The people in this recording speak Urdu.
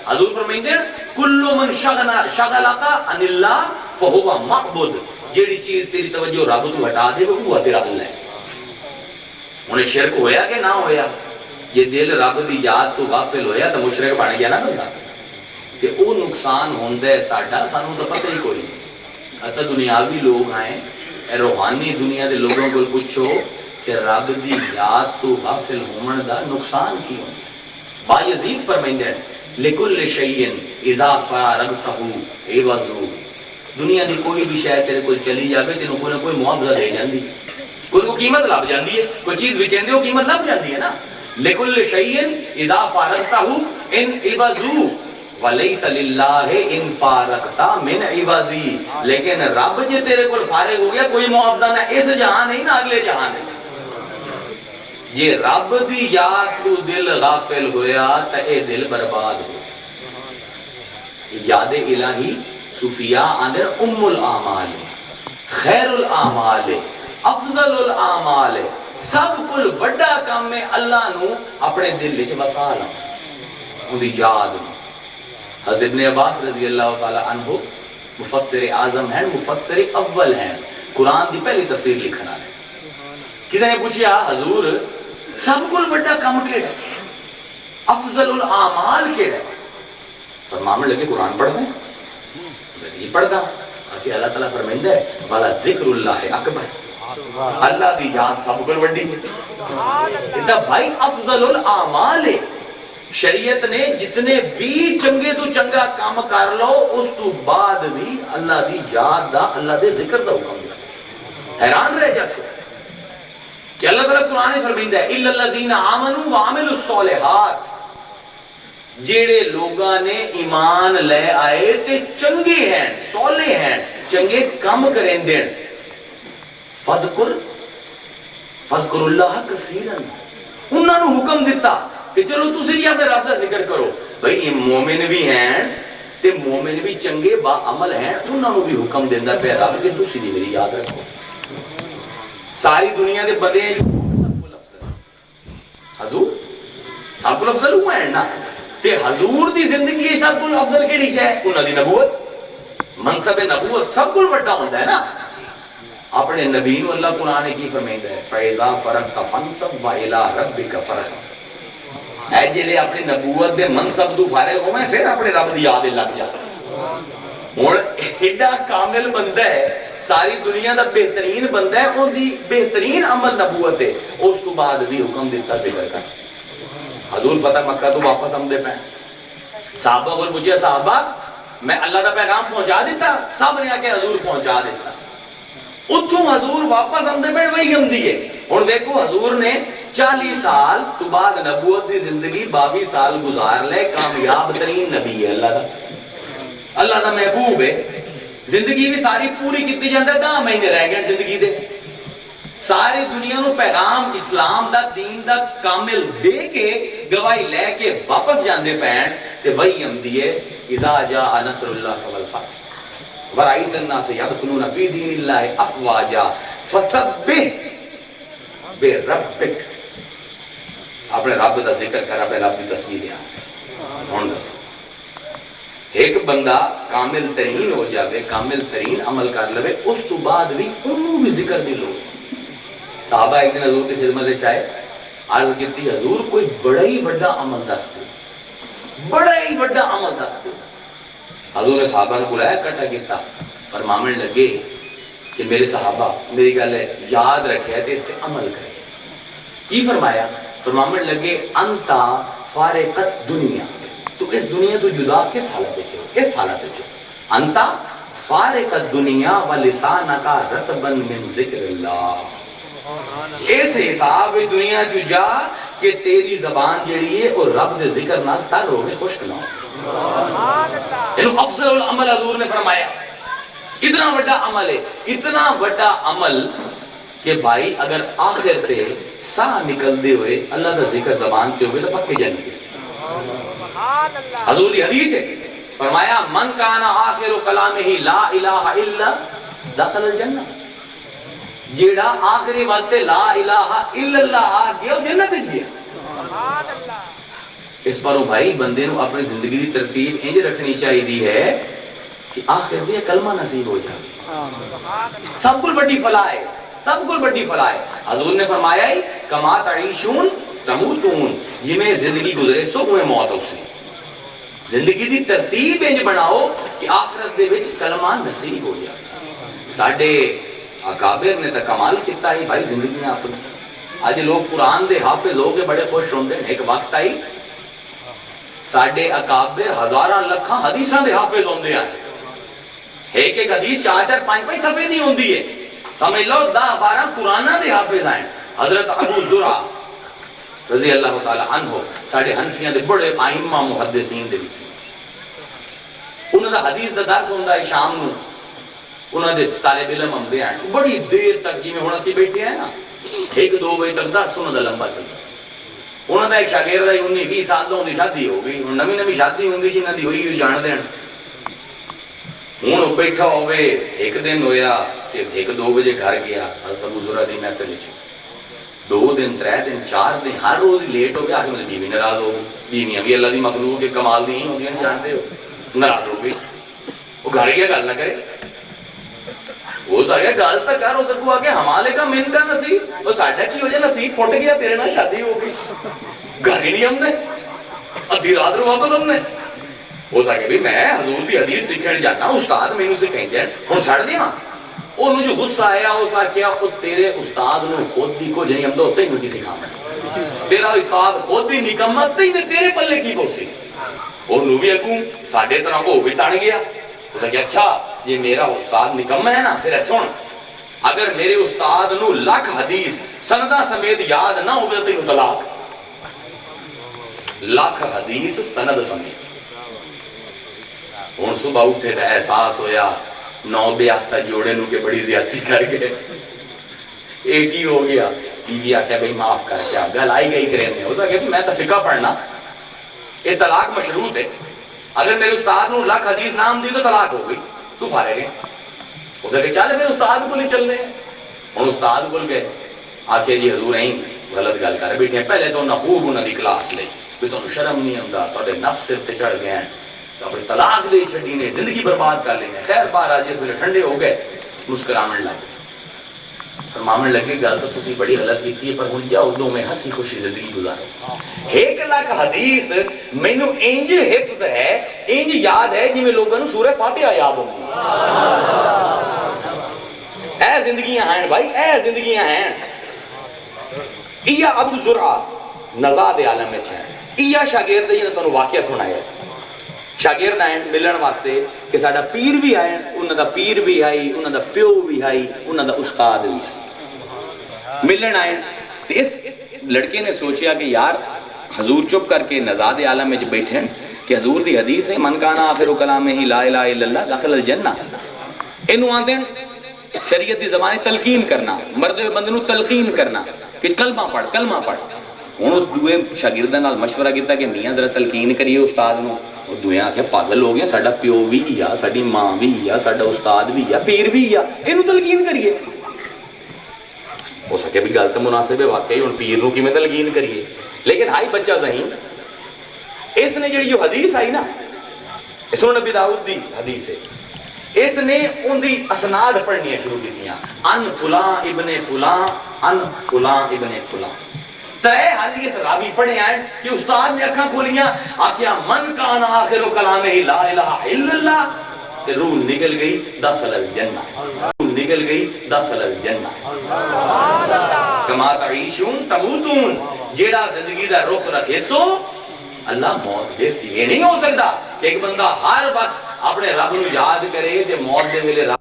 حضور فرمائندے کل من شغلک عن اللہ فہو معبد، جیڑی چیز تیری توجہ رب تو ہٹا دے وہ تیرا اللہ ہے۔ انہیں شرک ہویا کہ نہ ہویا؟ یہ دل رب دی یاد تو غافل ہویا تو مشرک بن گیا نا بندہ، کہ او نقصان ہوندہ ہے ساڈا، سانوں تو پتہ ہی کوئی نہیں۔ اتا دنیاوی لوگ آئیں، روحانی دنیا دے لوگوں کو پوچھو کہ رب دی یاد تو غافل ہومن دا نقصان کی ہوندہ ہے؟ بایزید فرمائندے ہیں لِكُلِّ شَيْءٍ اِذَا فَارَقْتَهُ عِوَضُ، دنیا دی کوئی بھی شے تیرے کو چلی جاوے تینوں کوئی نہ کوئی معاوضہ دے جاندی، کوئی کو قیمت لب جاندی ہے، کوئی چیز بچیندے ہو قیمت لب جاندی ہے نا۔ لِكُلِّ شَيْءٍ اِذَا فَارَقْتَهُ اِنْ عِوَضُ وَلَيْسَ لِلَّهِ اِنْ فَارَقْتَ مِنْ عِوَضِ، لیکن رب جے تیرے کو فارغ ہو گیا کوئی معاوضہ نہ، اس جہان نہیں نہ اگلے جہان ہے۔ یہ رب دی یاد تو دل غافل ہویا تا اے دل برباد ہو۔ یاد الہی صوفیاء آنے ام الاعمال، خیر الاعمال، افضل الاعمال، سب کل وڈا کام میں اللہ نو اپنے دل لے وسا لا، ان دی یاد نو۔ حضرت ابن عباس رضی اللہ تعالی عنہ مفسر اعظم ہیں، مفسر اول ہیں، قرآن دی پہلی تفسیر لکھنا ہے۔ کسی نے پوچھا حضور سب کل بڑا کام کیڑا ہے، افضل الاعمال کیڑا ہے؟ فرمانے لگے قرآن پڑھنا ہے، زندگی پڑھنا کہ اللہ تعالیٰ فرمائندہ ہے والا ذکر اللہ اکبر، اللہ دی یاد سب کل بڑی ہے۔ اتنا بھائی افضل الاعمال ہے، شریعت نے جتنے بھی چنگے تو چنگا کام کر لو اس تو بعد بھی اللہ دی یاد دا، اللہ دے ذکر دا حکم دیا۔ حیران رہ جاسو کہ اللہ تعالیٰ قرآن فرمائندہ ہے اِلَّا الَّذِينَ آمَنُوا وَعَمِلُوا الصَّالِحَاتِ، جیڑے لوگاں نے ایمان لے آئے تے چنگے ہیں، صالح ہیں، چنگے کام کریں دیں، فَذْكُرُ اللَّهَ كَثِيرًا، انہوں نے حکم دیتا کہ چلو تسی بھی اپنے رب دا ذکر کرو۔ بھئی یہ مومن بھی ہیں تے مومن بھی چنگے با عمل ہیں، انہوں نے بھی حکم دیندہ پہ رب کہ تسی بھی میری یاد رکھو۔ ساری دنیا دے بندے ہیں حضور سب کو افضل ہوا ہے نا، تے حضور دی زندگی سب کو افضل کیڑی ہے؟ انہاں دی نبوت، منصب نبوت سب کو بڑا ہوتا ہے نا۔ اپنے نبی نو اللہ قرآن نے کی فرمائندا ہے فَإِذَا فَرَغْتَ فَانصَبْ وَإِلَىٰ رَبِّكَ فَارْغَب، اے جلے اپنی نبوت دے منصب تو فارغ ہو میں پھر اپنے رب دی یاد لگ جا۔ ہن ایڈا کامل بندہ ہے، ساری دنیا دا بہترین بندہ ہے، ان دی بہترین عمل نبوت ہے، اس تو بعد بھی حکم دیتا ذکر کر۔ حضور فتح مکہ تو واپس ہم دے پہ صحابہ کو پوچھیا صحابہ میں اللہ دا پیغام پہنچا دیتا؟ سب نے آکے حضور پہنچا دیتا۔ اتھوں حضور واپس ہم دے پہ وہی ہم دیئے۔ اور دیکھو حضور نے 40 سال تو بعد نبوت دی زندگی 22 سال گزار لے، کامیاب ترین نبی ہے اللہ دا، اللہ دا محبوب ہے۔ زندگی بھی ساری پوری کیتی جاندہ ہے، 10 مہینے رہ گئے زندگی دے، ساری دنیا نو پیغام اسلام دا دین دا کامل دے کے گواہی لے کے واپس جاندے پہن تے وہی ہم دیئے اذا جاء نصر اللہ والفتح ورأیت الناس یدخلون فی دین اللہ افواجا فسبح بربک، اپنے رب دا ذکر کر، اپنے رب دی تسبیح دیا۔ ہون دس ایک بندہ کامل ترین ہو جاوے، کامل ترین عمل کر لوے، اس تو بعد بھی انہوں بھی ذکر دی لو۔ صحابہ ایک دن حضور کی خدمت چاہے عرض کیتی حضور کوئی بڑا ہی بڑا عمل دس دو، بڑا ہی بڑا عمل دس دو۔ حضور نے صحابہ نے بلایا کٹا کیتا، فرمانے لگے کہ میرے صحابہ میری گل ہے یاد رکھے تے اس تے عمل کرے۔ کی فرمایا؟ فرمانے لگے انتا فارقت دنیا، تو اس دنیا تو جدا کس حالت ہے چھو؟ کس حالت ہے چھو؟ انتا فارقت دنیا ولسانکا رتبا من ذکر اللہ، اس حساب دنیا چو جا کہ تیری زبان جڑی ہے اور رب دے ذکر نہ تر ہوگے خشک نہ ہو۔ انہوں افضل العمل حضور نے فرمایا، اتنا بڑا عمل ہے، اتنا بڑا عمل کہ بھائی اگر آخر تے ساہ نکل دے ہوئے اللہ دا ذکر زبان تے ہوئے تو پکے جنگے۔ حضور دی حدیث ہے، فرمایا من کانا آخر کلامہ لا الہ الا دخل الجنہ، جیڑا آخری وقت لا الہ الا اللہ آ گیا جنت اس گیا۔ اس پر بھائی بندے نو اپنی زندگی دی ترتیب انج رکھنی چاہیے ہے کہ آخر دے کلمہ نصیب ہو جائے. سب کل بڑی فلاح ہے, سب کل بڑی فلاح ہے. حضور نے فرمایا ہی کما تعیشون تموتون, یہ میں زندگی گزرے سو میں موت ہو سی. زندگی دی ترتیب انج بناؤ کہ آخرت دے وچ کلمہ نصیب ہو جائے. ساڈے اکابر نے تا کمال کیتا ہے بھائی زندگیاں اپنی. آج لوگ قرآن دے حافظ ہو کے بڑے خوش ہوندے ہیں. ایک وقت آئی ساڈے اکابر ہزاراں لکھاں حدیثاں دے حافظ ہوندے ہیں. ایک ایک حدیث 4-4-5 صفحے نہیں ہوندی ہے. سمجھ لو 10-12 قرآن دے حافظ ہیں. حضرت ابو زرع رضی اللہ تعالی عنہ ساڈے حنفیاں دے بڑے ائمہ محدثین دے وچ. انہاں دا حدیث دا درس ہوندا ہے شام نو. انہاں دے طالب علم آندے ہیں بڑی دیر تک جویں ہن اسی بیٹھے ہیں نا 1-2 بجے تک درس انہاں دا لمبا چلدا. انہاں دا ایک شاگرد ہے 19-20 سال دا دی شادی ہو گئی. ہن نویں شادی ہوندی جنہاں دی ہوئی جان دین. ہن بیٹھا ہوئے ایک دن ہویا تے 1-2 بجے گھر گیا حضرت ابو زرع دی محفل وچ. 2 دن 3 دن 4 دن ہر روز لیٹ ہو گیا. آخر بیوی ناراض ہو گئی. بیویاں بھی اللہ دی مخلوق کے کمال دی ہی ہوندیاں جانتے ہو. ناراض ہو گئی. وہ گھر گیا گل نہ کرے. وہ ساگیا گل تک کر. ہو سکو آ کے ہمالے کا من کا نصیب وہ ساڈا کی ہو جائے نصیب پھٹ گیا تیرے نال شادی ہو گئی. گھر ہی نہیں ہم نے ادھی رات رو واپس ہم نے. وہ ساگیا بھی میں حضور دی حدیث سیکھن جانا استاد مینوں سکھائندے ہن چھڑ دیواں. انہوں جو غصہ آیا اس آکھیا او تیرے استاد نو خود دی کو جہیں ہم دو تینوں کی سکھاویں. تیرا استاد خود دی نکما تیرے پلے کی پوسی. انہوں بھی اگوں ساڈے طرح وہ بھی تن گیا. اس نے کہا اچھا یہ میرا استاد نکم ہے نا پھر ہے سن اگر میرے استاد نو لاکھ حدیث سندہ سمیت یاد نہ ہوئے تو طلاق. لاکھ حدیث سند سمیت. ہن صبح اٹھے تو احساس ہویا 9 بیاتا جوڑے نو کے بڑی زیادتی کر گئے. ایک ہی ہو گیا. بیوی آکھیا بھئی معاف کر کیا گل آئی گئی کریں نے. اس نے کہا میں تو فقہ پڑھنا یہ طلاق مشروط ہے. اگر میرے استاد نو لاکھ حدیث نام دی تو طلاق ہو گئی تو فارغ ہے. اس نے کہا چلے پھر استاد کو نہیں چل دیں. ہن استاد کو گئے آکھے جی حضور ہیں غلط گل کر بیٹھے. پہلے تو انہاں خوب انہاں دی کلاس لئی بھی تانوں شرم نہیں آندا تہاڈے نفس سر تے چڑھ گئے ہیں تو اپنی طلاق دے چھڈی نے زندگی برباد کر لینے. خیر بہر جس ویلے ٹھنڈے ہو گئے مسکراون لگ گئے. فرماون لگے گل تو تسی بڑی غلط کیتی ہے پر ہن جاؤ دو میں ہنسی خوشی زندگی گزارو. 1 لاکھ حدیث مینوں انج حفظ ہے انج یاد ہے جویں لوگوں نوں سورہ فاتحہ یاد ہوندی. اے زندگیاں ہیں بھائی اے زندگیاں ہیں. ایا ابو زرع نزاد عالم وچ ہے. ایا شاگرد جی نے تانوں واقعہ سنایا. شاگرد آئے ملن واسطے کہ ساڈا پیر بھی آئے انہاں دا پیر بھی آئی انہاں دا پیو بھی آئی انہاں دا استاد بھی آئی. ملن آئے تو اس لڑکے نے سوچیا کہ یار حضور چپ کر کے نزاد عالم میں بیٹھے کہ حضور دی حدیث ہے من کانا آخر کلام ہی لا الہ الا اللہ دخل الجنہ. انہوں آندے شریعت دی زبان تلقین کرنا مرد بندے نو تلقین کرنا کہ کلمہ پڑھ کلمہ پڑھ. ہن اس دوے شاگرداں نال مشورہ کیتا کہ میاں ذرا تلقین کریے استاد نو. وہ دویاں آکھیا پاگل ہو گیا ساڈا پیو بھی یا ساڈی ماں بھی یا ساڈا استاد بھی یا پیر بھی یا اینو تلقین کریے. ہو سکے بھی گل تو مناسب ہے واقعی ہن پیر نو کیویں تلقین کریے. لیکن ہائی بچہ ذہین اس نے جڑی جو حدیث آئی نا اس نے نبی داؤد دی حدیث ہے اس نے ان دی اسناد پڑھنی شروع کیتیاں ان فلاں ابن فلاں ان فلاں ابن فلاں. 3 حدیث راوی پڑھے آئے کہ استاد نے اکھاں کھولیاں آکھیا من کان آخر کلامہ لا الہ الا اللہ تے روح نکل گئی دخل الجنہ. روح نکل گئی دخل الجنہ. کما تعیشون تموتون. جیڑا زندگی دا رخ رکھے سو اللہ موت دے سی. یہ نہیں ہو سکتا کہ ایک بندہ ہر وقت اپنے رب نو یاد کرے تے موت دے ویلے رب